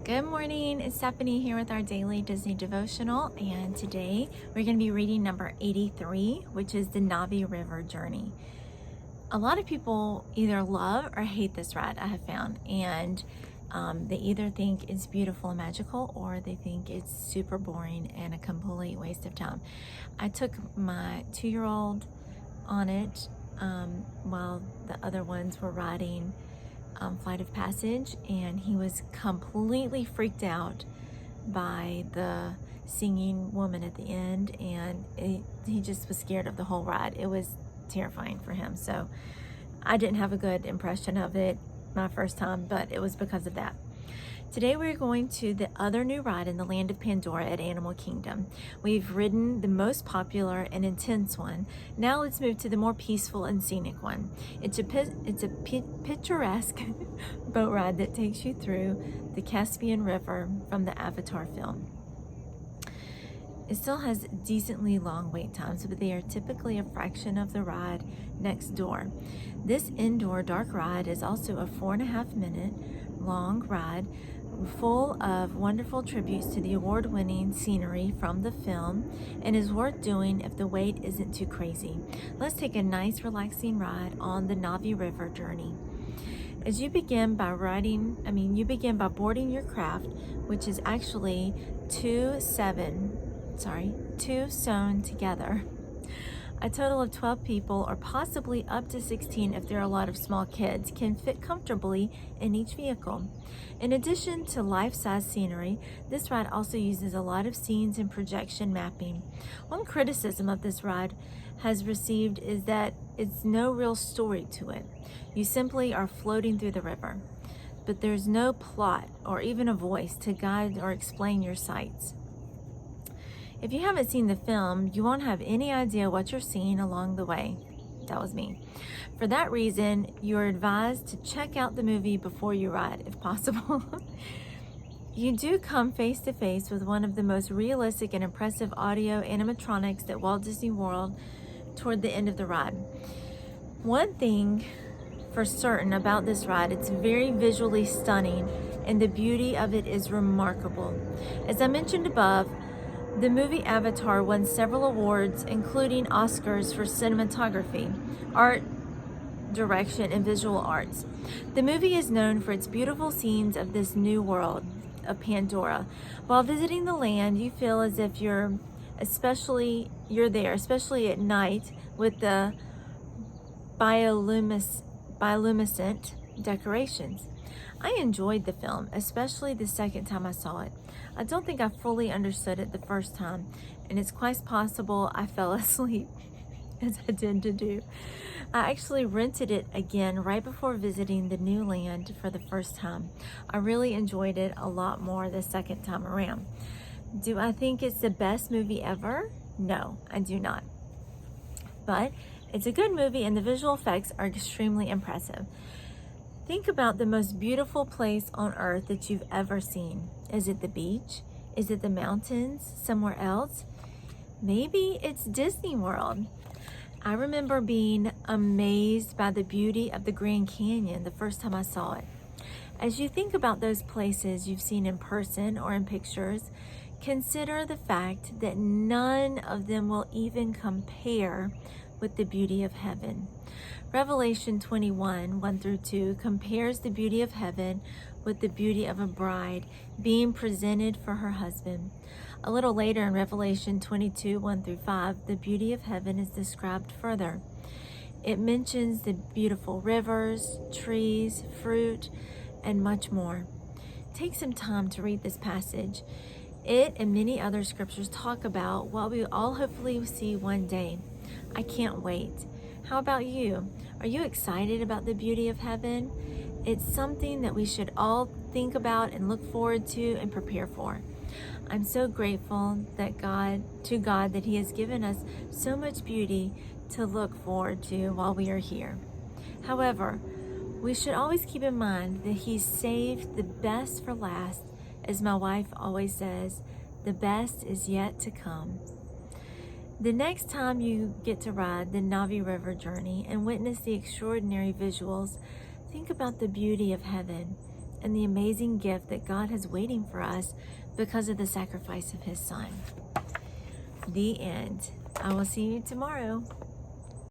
Good morning, it's Stephanie here with our daily Disney devotional, and today we're going to be reading number 83, which is the Navi River Journey. A lot of people either love or hate this ride, I have found, and they either think it's beautiful and magical or they think it's super boring and a complete waste of time. I took my 2-year-old on it while the other ones were riding Flight of Passage, and he was completely freaked out by the singing woman at the end, and he just was scared of the whole ride. It was terrifying for him, so I didn't have a good impression of it my first time, but it was because of that. Today we're going to the other new ride in the land of Pandora at Animal Kingdom. We've ridden the most popular and intense one. Now let's move to the more peaceful and scenic one. It's a picturesque boat ride that takes you through the Caspian River from the Avatar film. It still has decently long wait times, but they are typically a fraction of the ride next door. This indoor dark ride is also a 4.5-minute long ride full of wonderful tributes to the award-winning scenery from the film, and is worth doing if the wait isn't too crazy. Let's take a nice relaxing ride on the Navi River journey. As you begin by boarding your craft, which is actually two sewn together. A total of 12 people, or possibly up to 16 if there are a lot of small kids, can fit comfortably in each vehicle. In addition to life-size scenery, this ride also uses a lot of scenes and projection mapping. One criticism of this ride has received is that it's no real story to it. You simply are floating through the river, but there's no plot or even a voice to guide or explain your sights. If you haven't seen the film, you won't have any idea what you're seeing along the way. That was me. For that reason, you're advised to check out the movie before you ride, if possible. You do come face to face with one of the most realistic and impressive audio animatronics at Walt Disney World toward the end of the ride. One thing for certain about this ride, it's very visually stunning, and the beauty of it is remarkable. As I mentioned above, the movie Avatar won several awards, including Oscars for cinematography, art, direction, and visual arts. The movie is known for its beautiful scenes of this new world of Pandora. While visiting the land, you feel as if you're there, especially at night with the bioluminescent decorations. I enjoyed the film, especially the second time I saw it. I don't think I fully understood it the first time, and it's quite possible I fell asleep, as I tend to do. I actually rented it again right before visiting the new land for the first time. I really enjoyed it a lot more the second time around. Do I think it's the best movie ever? No, I do not. But it's a good movie, and the visual effects are extremely impressive. Think about the most beautiful place on earth that you've ever seen. Is it the beach? Is it the mountains? Somewhere else? Maybe it's Disney World. I remember being amazed by the beauty of the Grand Canyon the first time I saw it. As you think about those places you've seen in person or in pictures, consider the fact that none of them will even compare with the beauty of heaven. Revelation 21, 1-2 compares the beauty of heaven with the beauty of a bride being presented for her husband. A little later in Revelation 22, 1-5, the beauty of heaven is described further. It mentions the beautiful rivers, trees, fruit, and much more. Take some time to read this passage. It and many other scriptures talk about what we all hopefully will see one day. I can't wait. How about you? Are you excited about the beauty of heaven? It's something that we should all think about and look forward to and prepare for. I'm so grateful to God that He has given us so much beauty to look forward to while we are here. However, we should always keep in mind that He saved the best for last. As my wife always says, the best is yet to come. The next time you get to ride the Navi River journey and witness the extraordinary visuals, think about the beauty of heaven. and the amazing gift that God has waiting for us because of the sacrifice of His Son. The end. I will see you tomorrow.